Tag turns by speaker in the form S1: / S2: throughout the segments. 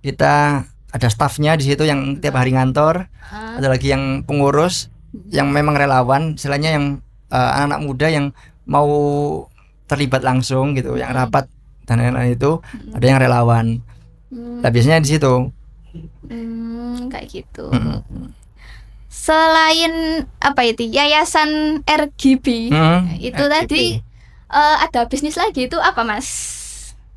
S1: kita ada stafnya di situ yang tiap hari ngantor, ada lagi yang pengurus yang memang relawan, istilahnya yang anak-anak muda yang mau terlibat langsung gitu, yang rapat dan lain-lain itu ada yang relawan. Nah biasanya di situ.
S2: Kayak gitu. Selain apa itu yayasan RGB itu
S1: RGB.
S2: tadi ada bisnis lagi, itu apa Mas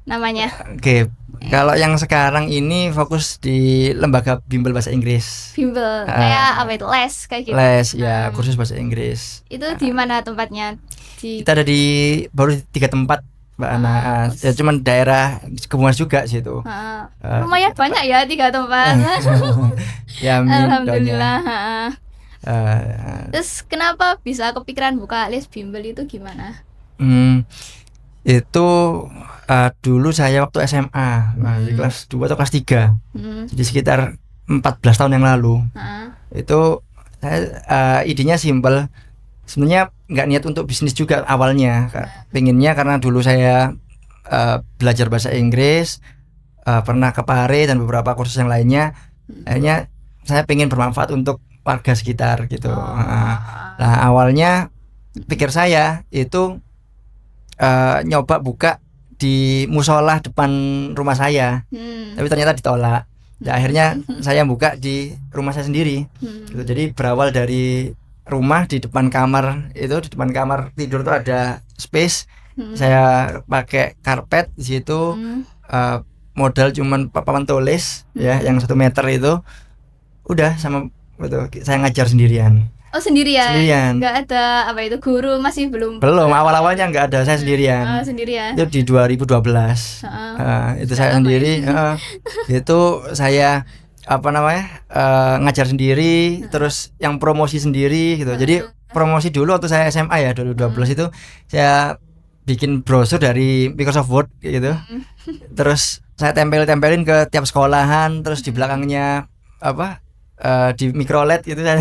S2: namanya?
S1: Oke, kalau yang sekarang ini fokus di lembaga bimbel bahasa Inggris.
S2: Bimbel kayak apa itu, les kayak gitu.
S1: Les ya, kursus bahasa Inggris.
S2: Itu di mana tempatnya?
S1: Kita ada di baru 3 tempat Mbak Ana. Ya cuman daerah Kebumas juga sih itu.
S2: Lumayan banyak ya 3 tempat.
S1: Ya,
S2: alhamdulillah. Terus kenapa bisa kepikiran buka les bimbel itu gimana?
S1: Itu dulu saya waktu SMA, di kelas 2 atau kelas 3. Jadi sekitar 14 tahun yang lalu. Itu saya idenya simpel. Sebenarnya nggak niat untuk bisnis juga awalnya. Pengennya karena dulu saya belajar bahasa Inggris, pernah ke Pare dan beberapa kursus yang lainnya. Akhirnya saya pengen bermanfaat untuk warga sekitar gitu. Nah awalnya pikir saya itu nyoba buka di musola depan rumah saya, tapi ternyata ditolak. Nah, akhirnya saya buka di rumah saya sendiri. Gitu. Jadi berawal dari rumah, di depan kamar itu, di depan kamar tidur tuh ada space. Saya pakai karpet di situ, modal cuman papan tulis ya, yang 1 meter itu. Udah sama betul, saya ngajar sendirian.
S2: Oh sendirian?
S1: Sendirian.
S2: Nggak ada apa itu guru, masih belum?
S1: Belum, awal-awalnya nggak ada, saya sendirian.
S2: Sendirian.
S1: Itu di 2012. Itu saya sendiri. Itu saya ngajar sendiri, terus yang promosi sendiri gitu. Jadi promosi dulu waktu saya SMA ya 2012 itu saya bikin brosur dari Microsoft Word gitu. Terus saya tempelin ke tiap sekolahan, terus di belakangnya di microLED gitu saya.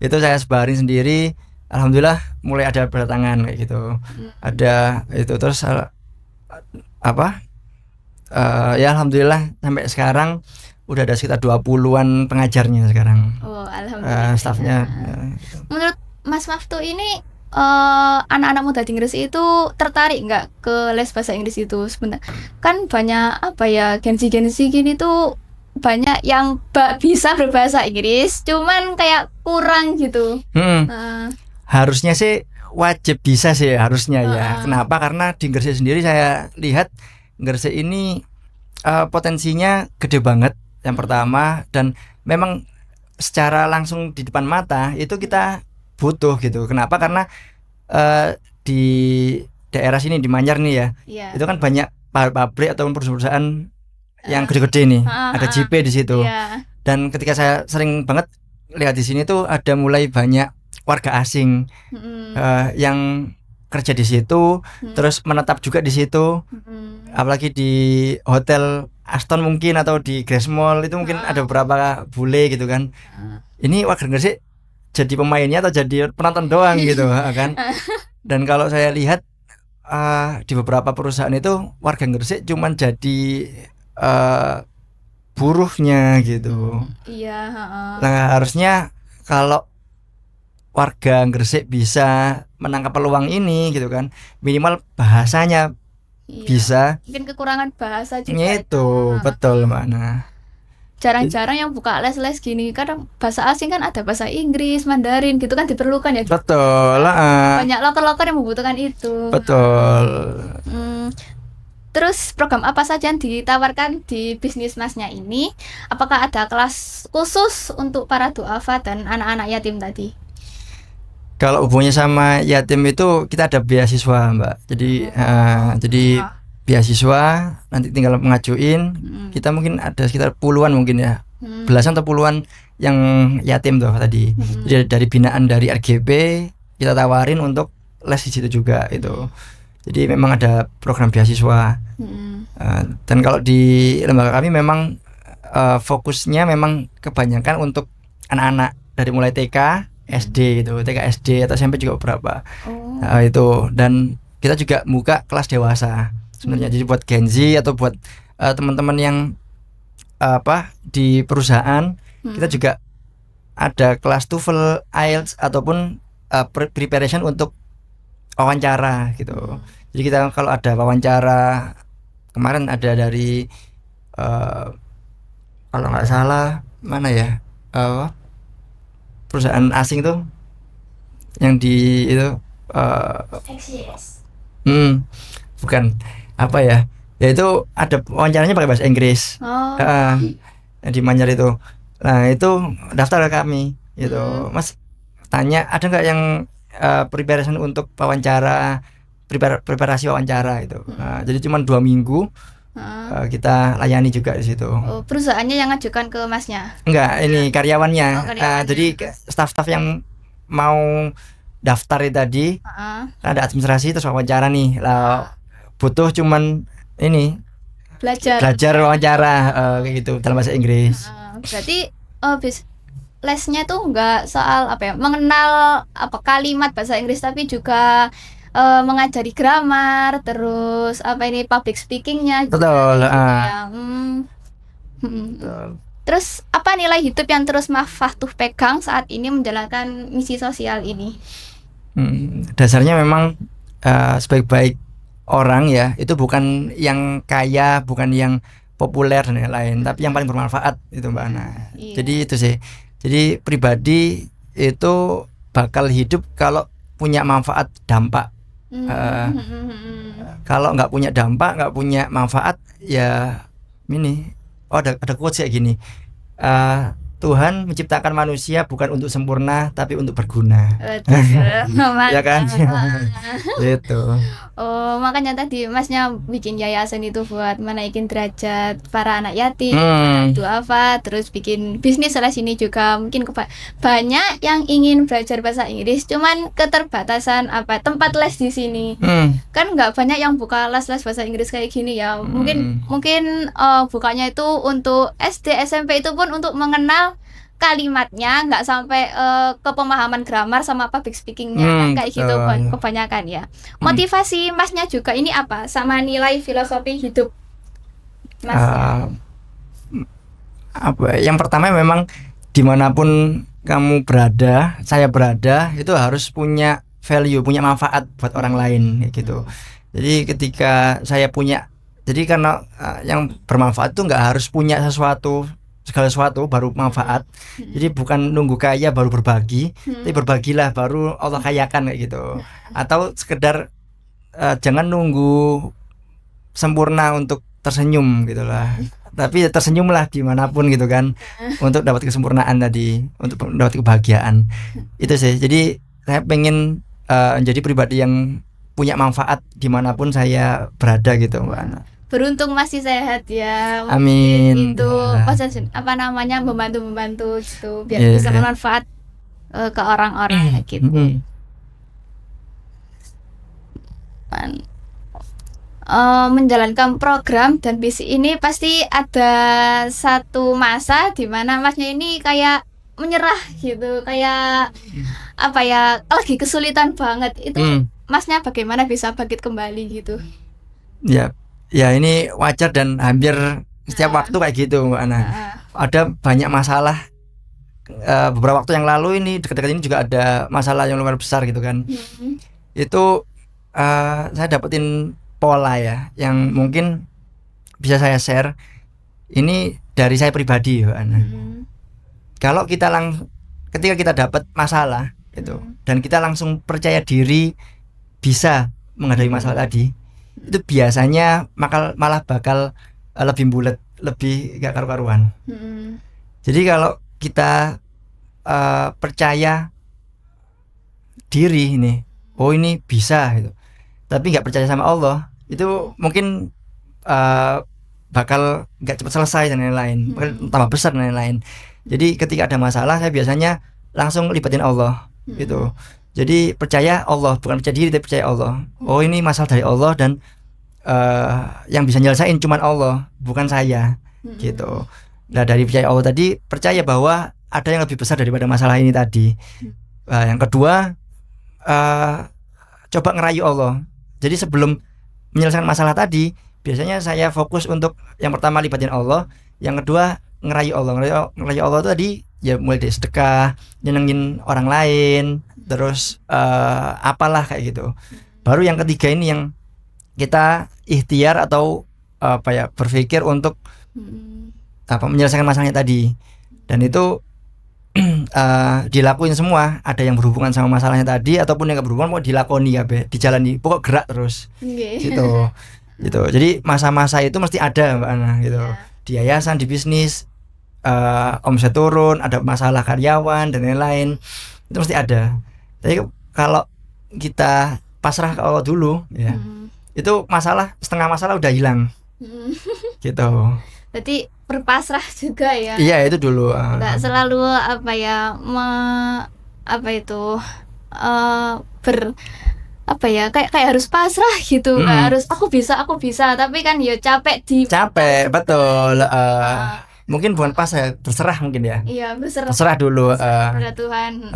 S1: Itu saya sebarin sendiri. Alhamdulillah mulai ada berdatangan kayak gitu. Ada itu terus ya alhamdulillah sampai sekarang udah ada sekitar 20-an pengajarnya sekarang.
S2: Oh, alhamdulillah.
S1: Stafnya.
S2: Menurut Mas Maftu ini anak-anak muda di Inggris itu tertarik nggak ke les bahasa Inggris itu sebenarnya? Kan banyak Gen Z gini tuh banyak yang bisa berbahasa Inggris, cuman kayak kurang gitu.
S1: Harusnya sih wajib bisa sih harusnya ya. Kenapa? Karena di Gresik sendiri saya lihat Gresik ini potensinya gede banget yang pertama, dan memang secara langsung di depan mata itu kita butuh gitu. Kenapa? Karena di daerah sini di Manyar nih ya, itu kan banyak pabrik ataupun perusahaan yang gede-gede nih, ada JP di situ. Dan ketika saya sering banget lihat di sini tuh ada mulai banyak warga asing yang kerja di situ, terus menetap juga di situ. Apalagi di hotel Aston mungkin atau di Grace Mall itu mungkin ada beberapa bule gitu kan. Ini warga Gresik jadi pemainnya atau jadi penonton doang gitu kan. Dan kalau saya lihat di beberapa perusahaan itu warga Gresik cuman jadi buruhnya gitu. Nah harusnya kalau warga Gresik bisa menangkap peluang ini gitu kan, minimal bahasanya bisa.
S2: Mungkin kekurangan bahasa juga
S1: itu. Betul mana.
S2: Jarang-jarang yang buka les-les gini, kadang bahasa asing kan ada bahasa Inggris, Mandarin gitu kan diperlukan ya.
S1: Betul.
S2: Banyak loker-loker yang membutuhkan itu.
S1: Betul.
S2: Terus program apa saja yang ditawarkan di bisnis Masnya ini? Apakah ada kelas khusus untuk para duafa dan anak-anak yatim tadi?
S1: Kalau hubungannya sama yatim itu kita ada beasiswa Mbak. Jadi beasiswa nanti tinggal mengajuin. Kita mungkin ada sekitar puluhan mungkin ya, belasan atau puluhan yang yatim tuh tadi. Jadi dari binaan dari RGB kita tawarin untuk les di situ juga itu. Jadi memang ada program beasiswa. Dan kalau di lembaga kami memang fokusnya memang kebanyakan untuk anak-anak dari mulai TK, SD gitu, TK SD atau SMP juga beberapa. Itu, dan kita juga buka kelas dewasa sebenarnya. Jadi buat Gen Z atau buat teman-teman yang di perusahaan kita juga ada kelas TOEFL, IELTS ataupun preparation untuk wawancara gitu. Jadi kita kalau ada wawancara, kemarin ada dari kalau nggak salah mana ya, perusahaan asing tuh yang di itu bukan apa ya, yaitu ada wawancaranya pakai bahasa Inggris. Yang di Manyar itu. Nah itu daftar ke kami gitu. Mas tanya ada nggak yang preparation untuk wawancara, preparasi wawancara itu. Nah, jadi cuma 2 minggu kita layani juga di situ.
S2: Perusahaannya yang ngajukan ke masnya?
S1: Enggak, ini karyawannya. Jadi staff-staff yang mau daftar tadi ada administrasi terus wawancara nih lah, butuh cuman ini belajar wawancara kayak gitu dalam bahasa Inggris.
S2: Berarti lesnya tuh nggak soal mengenal kalimat bahasa Inggris, tapi juga mengajari grammar, terus public speakingnya.
S1: Betul.
S2: Terus apa nilai hidup yang terus Maftuh pegang saat ini menjalankan misi sosial ini?
S1: Dasarnya memang sebaik-baik orang ya itu bukan yang kaya, bukan yang populer dan lain-lain, tapi yang paling bermanfaat itu Mbak Ana. Jadi itu sih. Jadi pribadi itu bakal hidup kalau punya manfaat dampak. Kalau nggak punya dampak, nggak punya manfaat, ya ini. Ada quotes kayak gini. Tuhan menciptakan manusia bukan untuk sempurna tapi untuk berguna. Ya kan? Gitu.
S2: Makanya tadi Masnya bikin yayasan itu buat menaikin derajat para anak yatim, duafa, terus bikin bisnis salah sini juga. Mungkin banyak yang ingin belajar bahasa Inggris, cuman keterbatasan tempat les di sini. Kan nggak banyak yang buka les bahasa Inggris kayak gini ya. Mungkin bukanya itu untuk SD, SMP itu pun untuk mengenal kalimatnya, nggak sampai ke pemahaman grammar sama public speakingnya kayak gitu kebanyakan ya. Motivasi Masnya juga ini apa sama nilai filosofi hidup Masnya?
S1: Yang pertama memang dimanapun kamu berada, saya berada, itu harus punya value, punya manfaat buat orang lain gitu. Jadi ketika saya punya, jadi karena yang bermanfaat itu nggak harus punya segala sesuatu baru manfaat. Jadi bukan nunggu kaya baru berbagi, tapi berbagilah baru Allah kayakan kayak gitu. Atau sekedar jangan nunggu sempurna untuk tersenyum gitulah. Tapi tersenyumlah dimanapun gitu kan, untuk dapat kesempurnaan tadi, untuk dapat kebahagiaan. Itu sih. Jadi saya pengen menjadi pribadi yang punya manfaat dimanapun saya berada gitu Mbak Ana.
S2: Beruntung masih sehat ya.
S1: Amin.
S2: Itu membantu gitu biar bisa bermanfaat ke orang-orang gitu. Menjalankan program dan misi ini pasti ada satu masa di mana Masnya ini kayak menyerah gitu, kayak lagi kesulitan banget. Itu Masnya bagaimana bisa bangkit kembali gitu?
S1: Ya ini wajar dan hampir setiap waktu kayak gitu Mbak Ana. Ada banyak masalah. Beberapa waktu yang lalu ini dekat-dekat ini juga ada masalah yang lumayan besar gitu kan. Itu saya dapetin pola ya yang mungkin bisa saya share. Ini dari saya pribadi Mbak Ana. Kalau kita ketika kita dapat masalah gitu dan kita langsung percaya diri bisa menghadapi masalah tadi, itu biasanya malah bakal lebih bulat, lebih gak karu-karuan. Jadi kalau kita percaya diri ini, oh ini bisa gitu, tapi gak percaya sama Allah, itu mungkin bakal gak cepat selesai dan lain-lain, bakal tambah besar dan lain-lain. Jadi ketika ada masalah saya biasanya langsung libatin Allah gitu. Jadi percaya Allah, bukan percaya diri tapi percaya Allah. Oh ini masalah dari Allah dan yang bisa nyelesain cuman Allah, bukan saya gitu. Nah dari percaya Allah tadi, percaya bahwa ada yang lebih besar daripada masalah ini tadi. Yang kedua, coba ngerayu Allah. Jadi sebelum menyelesaikan masalah tadi, biasanya saya fokus untuk yang pertama libatin Allah, yang kedua ngerayu Allah. Ngerayu Allah itu tadi ya mulai dari sedekah, nyenengin orang lain, terus apalah kayak gitu. Baru yang ketiga ini yang kita ikhtiar atau berpikir untuk menyelesaikan masalahnya tadi. Dan itu dilakuin semua, ada yang berhubungan sama masalahnya tadi ataupun yang gak berhubungan mau dilakoni dijalani, pokok gerak terus. Gitu. Jadi masa-masa itu mesti ada Mbak Ana gitu. Di yayasan, di bisnis, omset turun, ada masalah karyawan dan lain-lain, itu mesti ada. Tapi kalau kita pasrah ke Allah dulu ya, itu setengah masalah udah hilang. Gitu.
S2: Berarti berpasrah juga ya.
S1: Iya, itu dulu.
S2: Nggak selalu kayak harus pasrah gitu. Nggak harus aku bisa, tapi kan ya capek
S1: betul. Mungkin bukan pasrah, terserah mungkin ya.
S2: Iya,
S1: terserah dulu
S2: pada Tuhan.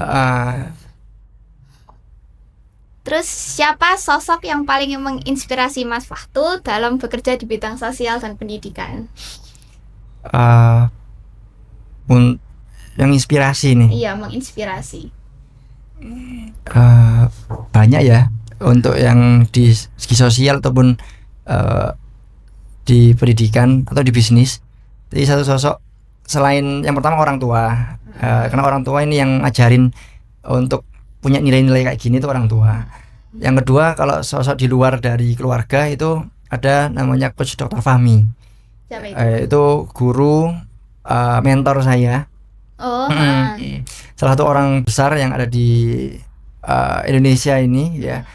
S2: Terus siapa sosok yang paling menginspirasi Mas Fahtu dalam bekerja di bidang sosial dan pendidikan?
S1: Yang inspirasi nih.
S2: Iya, menginspirasi.
S1: Banyak ya, untuk yang di segi sosial ataupun di pendidikan atau di bisnis. Jadi satu sosok selain yang pertama orang tua, karena orang tua ini yang ngajarin untuk punya nilai-nilai kayak gini itu orang tua. Yang kedua, kalau sosok di luar dari keluarga itu ada namanya Coach Dr. Fahmi.
S2: Siapa itu?
S1: Itu guru, mentor saya. Salah satu orang besar yang ada di Indonesia ini ya,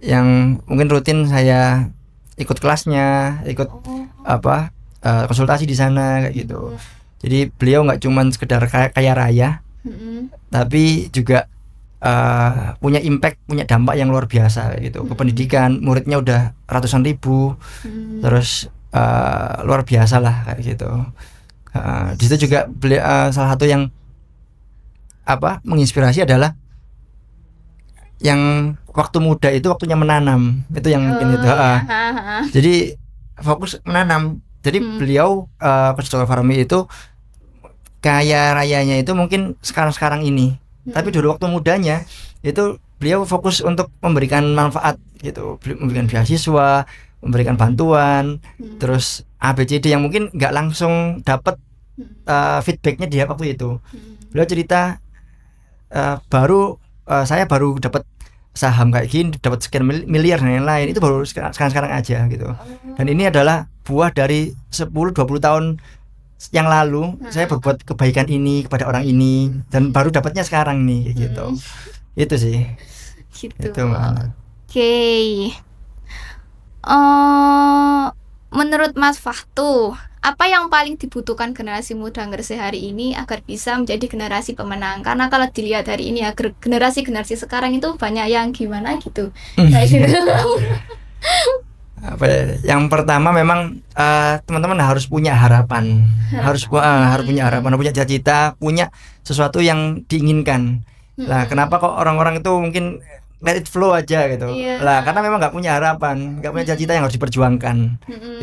S1: yang mungkin rutin saya ikut kelasnya, ikut konsultasi di sana kayak gitu. Jadi beliau nggak cuman sekedar kaya raya, tapi juga punya impact, punya dampak yang luar biasa gitu ke pendidikan. Muridnya udah ratusan ribu, terus luar biasa lah kayak gitu. Di situ juga beliau salah satu yang menginspirasi adalah yang waktu muda itu waktunya menanam, itu yang mungkin itu. Jadi fokus menanam. Jadi beliau Coach Dr. Fahmi itu kaya rayanya itu mungkin sekarang ini. Tapi dulu waktu mudanya itu beliau fokus untuk memberikan manfaat gitu, memberikan beasiswa, memberikan bantuan, terus ABCD yang mungkin nggak langsung dapat feedbacknya dia waktu itu. Beliau cerita saya baru dapat saham kayak gini, dapat sekian miliar dan lain-lain, itu baru sekarang aja gitu. Dan ini adalah buah dari 10-20 tahun yang lalu saya berbuat kebaikan ini kepada orang ini dan baru dapatnya sekarang nih kayak gitu. Itu sih.
S2: Gitu.
S1: Itu
S2: Oke. Menurut Mas Fahtu, apa yang paling dibutuhkan generasi muda Gresik hari ini agar bisa menjadi generasi pemenang? Karena kalau dilihat hari ini ya, generasi sekarang itu banyak yang gimana gitu.
S1: Yang pertama memang teman-teman harus punya harapan, harus punya harapan, punya cita-cita, punya sesuatu yang diinginkan. Lah kenapa kok orang-orang itu mungkin let it flow aja gitu. Lah karena memang nggak punya harapan, nggak punya cita-cita yang harus diperjuangkan.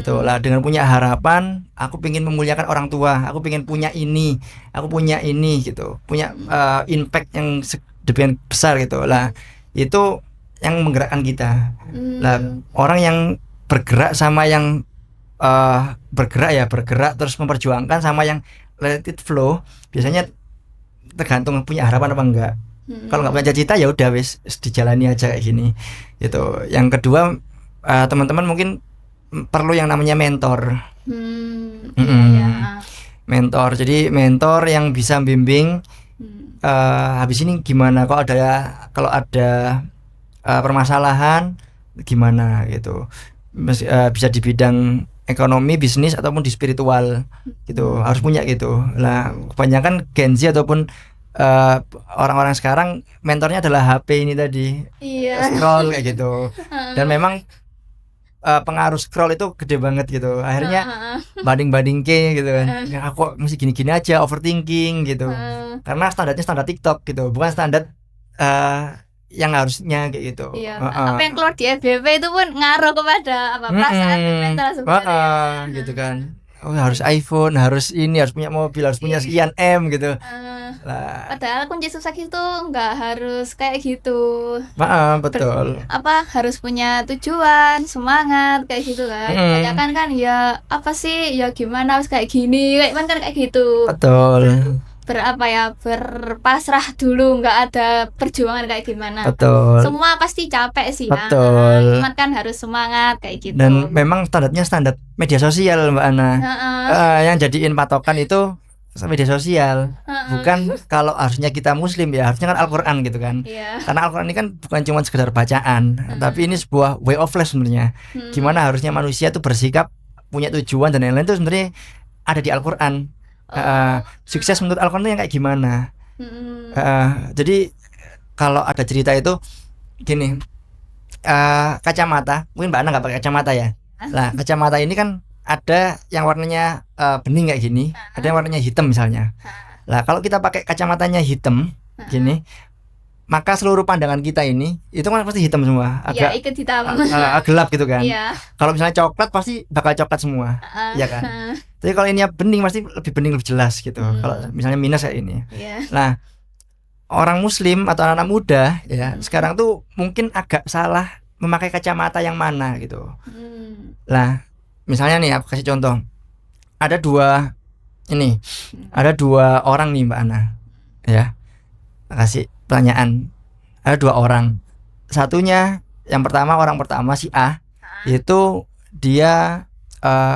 S1: Gitu lah. Dengan punya harapan, aku pengen memuliakan orang tua, aku pengen punya ini, aku punya ini gitu, punya impact yang sedemikian besar gitu. Lah itu yang menggerakkan kita. Lah orang yang bergerak sama yang bergerak terus memperjuangkan sama yang let it flow, biasanya tergantung punya harapan apa enggak. Kalau nggak punya cita-cita ya udah wis dijalani aja kayak gini gitu. Yang kedua, teman-teman mungkin perlu yang namanya mentor. Mentor, jadi mentor yang bisa bimbing habis ini gimana, kalau ada permasalahan gimana gitu. Bisa di bidang ekonomi, bisnis ataupun di spiritual gitu, harus punya gitu. Lah kebanyakan Gen Z ataupun orang-orang sekarang mentornya adalah HP ini tadi, scroll kayak gitu. Dan memang pengaruh scroll itu gede banget gitu. Akhirnya banding ke gitu kan. Aku mesti gini-gini aja, overthinking gitu. Karena standarnya standar TikTok gitu, bukan standar yang harusnya kayak gitu.
S2: Iya, apa yang keluar di FBP itu pun ngaruh kepada apa perasaan dan mental sebenarnya.
S1: Gitu kan. Oh, harus iPhone, harus ini, harus punya mobil, harus punya sekian M gitu.
S2: Lah. Padahal kunci sukses itu nggak harus kayak gitu.
S1: Betul.
S2: Harus punya tujuan, semangat kayak gitu kan. Kebanyakan kan ya apa sih, ya gimana harus kayak gini, kayak kan kayak gitu.
S1: Betul.
S2: Berpasrah dulu, nggak ada perjuangan kayak gimana.
S1: Betul.
S2: Semua pasti capek sih.
S1: Betul.
S2: Cuman kan harus semangat kayak gitu.
S1: Dan memang standarnya standar media sosial Mbak Ana. Yang jadiin patokan itu media sosial. Bukan kalau harusnya kita muslim ya, harusnya kan Al-Qur'an gitu kan. Karena Al-Qur'an ini kan bukan cuma sekedar bacaan, tapi ini sebuah way of life sebenarnya. Gimana harusnya manusia tuh bersikap, punya tujuan dan lain-lain itu sebenarnya ada di Al-Qur'an. Sukses menurut Al-Qur'an yang kayak gimana? Jadi kalau ada cerita itu gini, kacamata, mungkin Mbak Ana nggak pakai kacamata ya. Nah, kacamata ini kan ada yang warnanya bening kayak gini, ada yang warnanya hitam misalnya. Lah kalau kita pakai kacamatanya hitam gini, maka seluruh pandangan kita ini itu kan pasti hitam semua, agak
S2: ikut hitam,
S1: gelap gitu kan. Kalau misalnya coklat pasti bakal coklat semua, ya kan. Tapi kalau ini bening pasti lebih bening, lebih jelas gitu. Kalau misalnya minus kayak ini. Nah, orang muslim atau anak-anak muda ya sekarang tuh mungkin agak salah memakai kacamata yang mana gitu. Lah, misalnya nih aku kasih contoh. Ada dua orang nih Mbak Ana. Ya. Kasih pertanyaan. Ada dua orang. Satunya orang pertama si A itu dia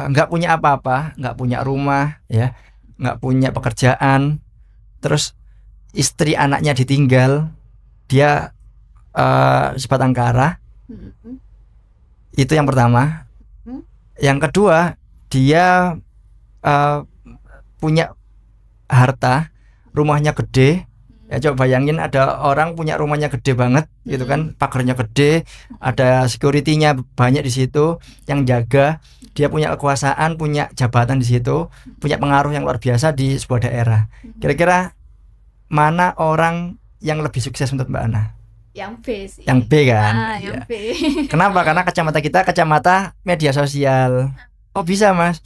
S1: nggak punya apa-apa, nggak punya rumah ya, nggak punya pekerjaan, terus istri anaknya ditinggal, dia sebatang kara. Itu yang pertama. Yang kedua, dia punya harta, rumahnya gede. Ya coba bayangin ada orang punya rumahnya gede banget gitu kan, pagarnya gede, ada security-nya banyak di situ yang jaga, dia punya kekuasaan, punya jabatan di situ, punya pengaruh yang luar biasa di sebuah daerah. Kira-kira mana orang yang lebih sukses menurut Mbak Ana?
S2: Yang B sih.
S1: Yang B kan?
S2: Yang B.
S1: Kenapa? Karena kacamata kita kacamata media sosial. Oh bisa Mas.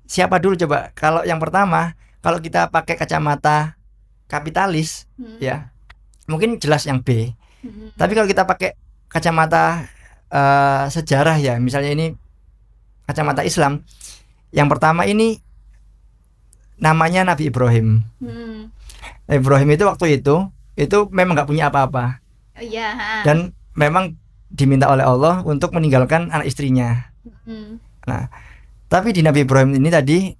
S1: Siapa dulu coba? Kalau yang pertama, kalau kita pakai kacamata kapitalis ya mungkin jelas yang B. Tapi kalau kita pakai kacamata sejarah ya, misalnya ini kacamata Islam, yang pertama ini namanya Nabi Ibrahim. Nabi Ibrahim itu waktu itu memang nggak punya apa-apa. Dan memang diminta oleh Allah untuk meninggalkan anak istrinya. Nah, tapi di Nabi Ibrahim ini tadi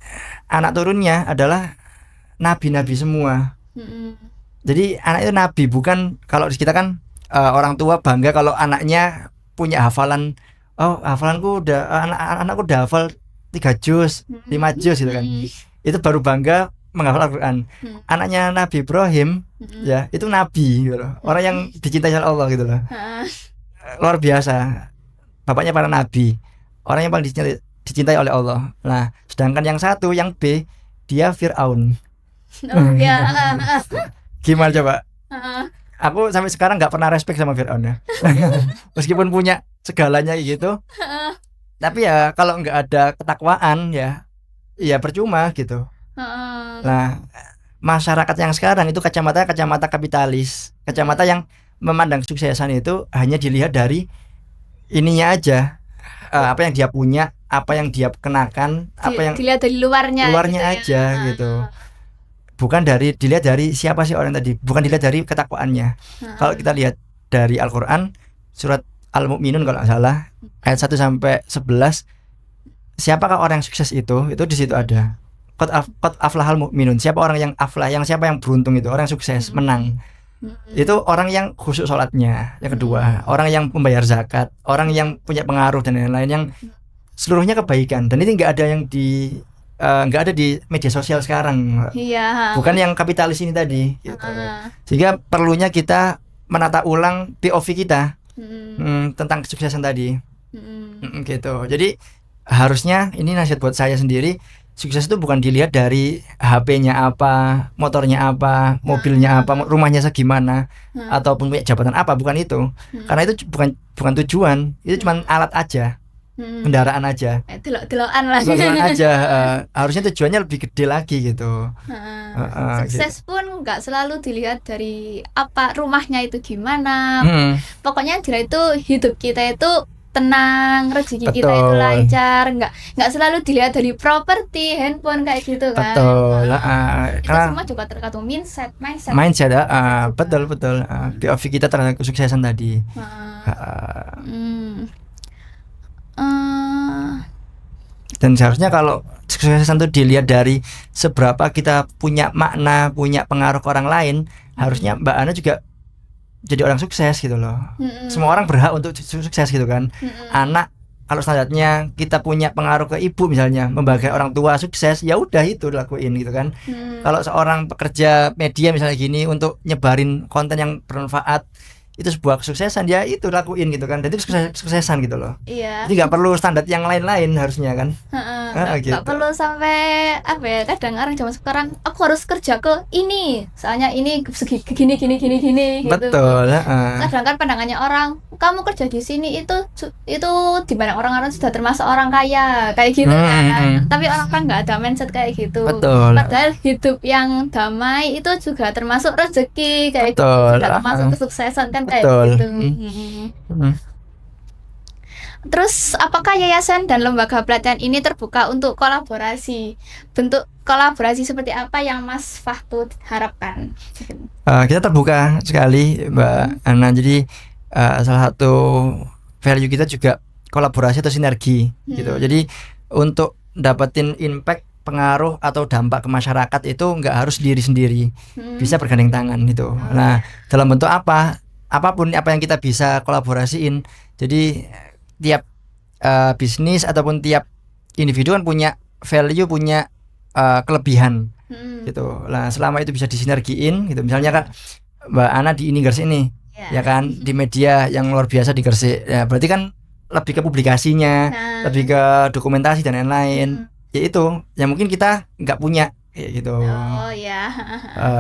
S1: anak turunnya adalah nabi-nabi semua. Jadi anak itu nabi, bukan kalau kita kan orang tua bangga kalau anaknya punya hafalan. Oh, hafalanku udah anakku udah hafal 3 juz, 5 juz gitu kan. Itu baru bangga menghafal Al-Qur'an. Anaknya Nabi Ibrahim ya, itu nabi gitu loh. Orang yang dicintai oleh Allah gitu loh. Luar biasa. Bapaknya para nabi. Orang yang paling dicintai oleh Allah. Nah, sedangkan yang satu, yang B, dia Fir'aun. Gimana coba? Aku sampai sekarang nggak pernah respect sama Fir'aun ya. Meskipun punya segalanya gitu. Tapi ya kalau nggak ada ketakwaan ya percuma gitu. Nah, masyarakat yang sekarang itu kacamata kapitalis, kacamata yang memandang kesuksesan itu hanya dilihat dari ininya aja, apa yang dia punya, apa yang dia kenakan, apa yang
S2: dilihat dari luarnya
S1: gitu aja ya. Gitu. Bukan dilihat dari siapa sih orang tadi, bukan dilihat dari ketakwaannya. Kalau kita lihat dari Al-Qur'an surat Al-Mu'minun kalau nggak salah ayat 1 sampai 11, siapakah orang yang sukses itu di situ ada. Qad aflahal mu'minun. Siapa orang yang aflah, siapa yang beruntung itu, orang yang sukses, menang. Itu orang yang khusyuk sholatnya. Yang kedua, orang yang membayar zakat, orang yang punya pengaruh dan lain-lain, yang seluruhnya kebaikan. Dan ini nggak ada yang nggak ada di media sosial sekarang. Bukan yang kapitalis ini tadi gitu. Sehingga perlunya kita menata ulang POV kita tentang kesuksesan tadi. Gitu. Jadi harusnya ini nasihat buat saya sendiri, sukses itu bukan dilihat dari HP-nya apa, motornya apa, mobilnya apa, rumahnya segimana, ataupun punya jabatan apa, bukan itu. Karena itu bukan tujuan, itu cuma alat aja, kendaraan aja.
S2: Delok-delokan lah.
S1: Delokan aja. Harusnya tujuannya lebih gede lagi gitu.
S2: Sukses
S1: gitu.
S2: pun nggak selalu dilihat dari apa rumahnya itu gimana. Pokoknya dia itu hidup kita itu tenang, rezeki kita itu lancar, nggak selalu dilihat dari properti, handphone kayak gitu kan.
S1: Betul.
S2: Itu semua juga tergantung mindset.
S1: Betul. POV kita terhadap kesuksesan tadi. Dan seharusnya kalau kesuksesan itu dilihat dari seberapa kita punya makna, punya pengaruh ke orang lain, harusnya Mbak Ana juga jadi orang sukses gitu loh. Semua orang berhak untuk sukses gitu kan. Anak kalau standarnya kita punya pengaruh ke ibu misalnya, membahagiakan orang tua sukses, ya udah itu dilakuin gitu kan. Kalau seorang pekerja media misalnya gini untuk nyebarin konten yang bermanfaat, itu sebuah kesuksesan, ya itu lakuin gitu kan. Dan itu kesuksesan gitu loh.
S2: Iya.
S1: Jadi nggak perlu standar yang lain-lain harusnya kan.
S2: Gitu. Gak perlu sampai apa ya, kadang orang zaman sekarang aku harus kerja ke ini, soalnya ini gini gitu.
S1: Betul.
S2: Kadang kan pandangannya orang, kamu kerja di sini itu di mana orang-orang sudah termasuk orang kaya kayak gitu kan. Tapi orang kan nggak ada mindset kayak gitu.
S1: Betul.
S2: Padahal hidup yang damai itu juga termasuk rezeki kayak gitu, juga termasuk kesuksesan kan.
S1: Betul.
S2: Kayak gitu. Terus apakah yayasan dan lembaga pelatihan ini terbuka untuk kolaborasi? Bentuk kolaborasi seperti apa yang Mas Fahtu harapkan?
S1: Kita terbuka sekali Mbak Ana. Jadi salah satu value kita juga kolaborasi atau sinergi gitu. Jadi untuk dapetin impact, pengaruh atau dampak ke masyarakat itu nggak harus diri sendiri, bisa bergandeng tangan gitu. Nah, dalam bentuk apapun apa yang kita bisa kolaborasiin. Jadi tiap bisnis ataupun tiap individu kan punya value, punya kelebihan gitu. Nah, selama itu bisa disinergiin gitu. Misalnya kan Mbak Ana di Inigers ini, ya kan, di media yang luar biasa di Gresik. Ya, berarti kan lebih ke publikasinya, lebih ke dokumentasi dan lain-lain. Ya itu yang mungkin kita nggak punya kayak gitu.
S2: Oh ya.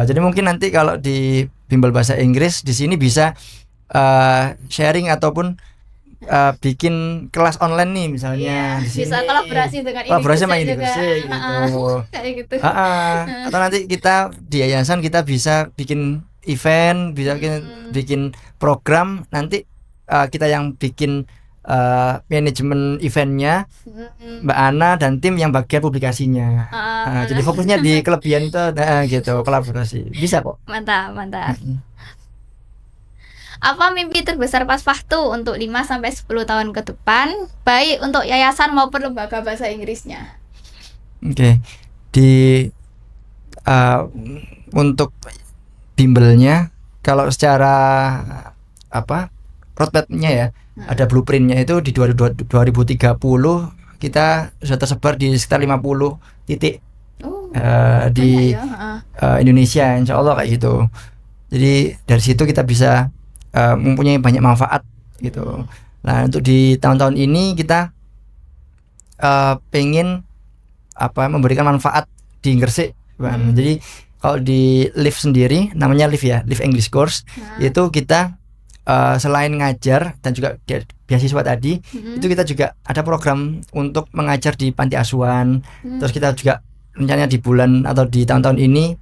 S1: Jadi mungkin nanti kalau di Bimbel Bahasa Inggris di sini bisa sharing ataupun bikin kelas online nih misalnya. Di sini,
S2: bisa kolaborasi dengan
S1: sama Inigers gitu.
S2: Kayak gitu.
S1: Atau nanti kita di yayasan kita bisa bikin event, bisa bikin program, nanti kita yang bikin manajemen eventnya, Mbak Ana dan tim yang bagian publikasinya. Jadi fokusnya di kelebihan itu, gitu, kolaborasi bisa kok.
S2: Mantap. Apa mimpi terbesar Mas Fahtu untuk 5-10 tahun ke depan, baik untuk yayasan maupun lembaga bahasa Inggrisnya?
S1: Oke. Untuk bimbelnya, kalau secara roadmap-nya ya, ada blueprintnya itu di 2030 kita sudah tersebar di sekitar 50 titik di Indonesia, insya Allah kayak gitu. Jadi dari situ kita bisa mempunyai banyak manfaat gitu. Nah, untuk di tahun-tahun ini kita pengen memberikan manfaat di Gresik. Jadi kalau di Live sendiri, namanya Live English Course, itu kita selain ngajar dan juga beasiswa tadi, itu kita juga ada program untuk mengajar di panti asuhan. Terus kita juga rencananya di bulan atau di tahun-tahun ini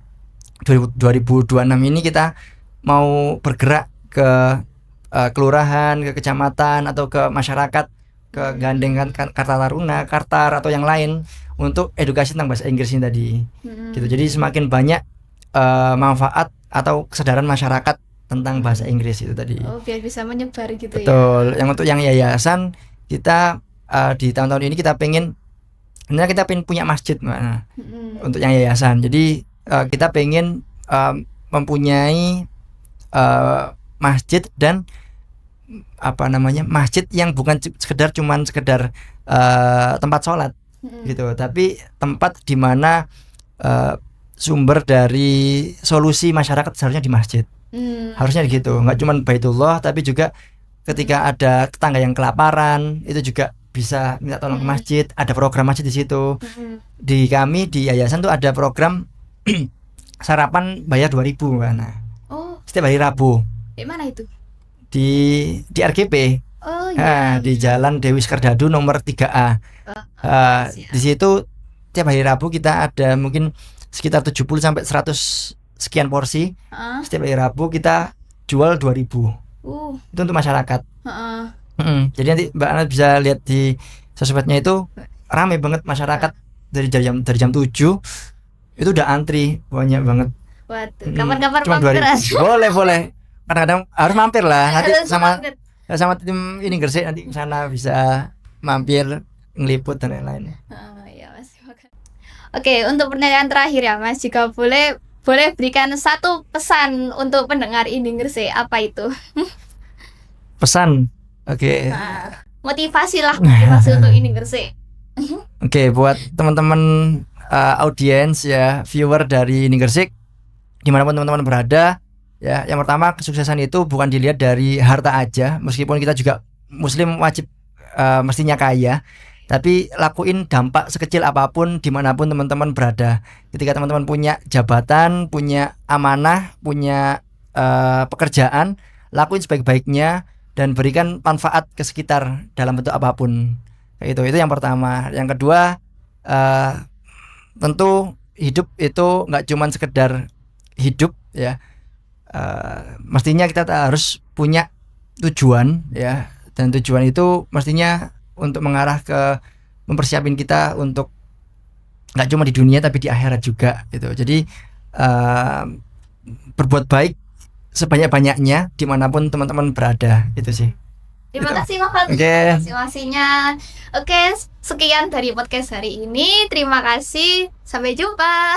S1: 2026 ini kita mau bergerak ke kelurahan, ke kecamatan atau ke masyarakat, ke gandengan Karta Taruna, Kartar atau yang lain untuk edukasi tentang bahasa Inggris ini tadi. Gitu. Jadi semakin banyak manfaat atau kesadaran masyarakat tentang bahasa Inggris itu tadi.
S2: Biar bisa menyebar gitu.
S1: Betul. Yang untuk yang yayasan kita di tahun-tahun ini kita pengen punya masjid, untuk yang yayasan. Jadi kita pengen mempunyai masjid dan masjid yang bukan sekedar tempat sholat gitu, tapi tempat di mana sumber dari solusi masyarakat seharusnya di masjid. Harusnya gitu, nggak cuma Baitullah, tapi juga ketika ada tetangga yang kelaparan itu juga bisa minta tolong ke masjid, ada program masjid di situ. Di kami di yayasan tuh ada program sarapan bayar 2.000 kan.
S2: Oh,
S1: Setiap hari Rabu.
S2: di mana itu?
S1: Di RGP.
S2: Oh iya.
S1: Di Jalan Dewi Skardadu nomor 3A. Di situ tiap hari Rabu kita ada mungkin sekitar 70 sampai 100 sekian porsi. Setiap hari Rabu kita jual 2.000. Itu untuk masyarakat. Jadi nanti Mbak Ana bisa lihat di sosmednya itu ramai banget masyarakat dari jam 7 itu udah antri banyak banget.
S2: Waduh, kapan-kapan mampir.
S1: Boleh. Kadang-kadang harus mampir lah. Nanti sama tim ini Gresik nanti sana bisa mampir ngeliput dan lain-lain.
S2: Ya Mas. Oke, untuk pertanyaan terakhir ya Mas, jika boleh berikan satu pesan untuk pendengar ini Gresik, apa itu?
S1: Pesan. Oke.
S2: Motivasi untuk ini Gresik.
S1: Oke, buat teman-teman audiens ya, viewer dari ini Gresik, dimanapun teman-teman berada, ya, yang pertama kesuksesan itu bukan dilihat dari harta aja, meskipun kita juga Muslim wajib mestinya kaya, tapi lakuin dampak sekecil apapun dimanapun teman-teman berada. Ketika teman-teman punya jabatan, punya amanah, punya pekerjaan, lakuin sebaik-baiknya dan berikan manfaat ke sekitar dalam bentuk apapun. Itu yang pertama. Yang kedua, tentu hidup itu nggak cuman sekedar hidup ya. Mestinya kita harus punya tujuan ya, dan tujuan itu mestinya untuk mengarah ke mempersiapin kita untuk nggak cuma di dunia tapi di akhirat juga gitu. Jadi berbuat baik sebanyak-banyaknya dimanapun teman-teman berada, itu sih.
S2: Terima kasih Mas. Informasinya. Oke, sekian dari podcast hari ini. Terima kasih. Sampai jumpa.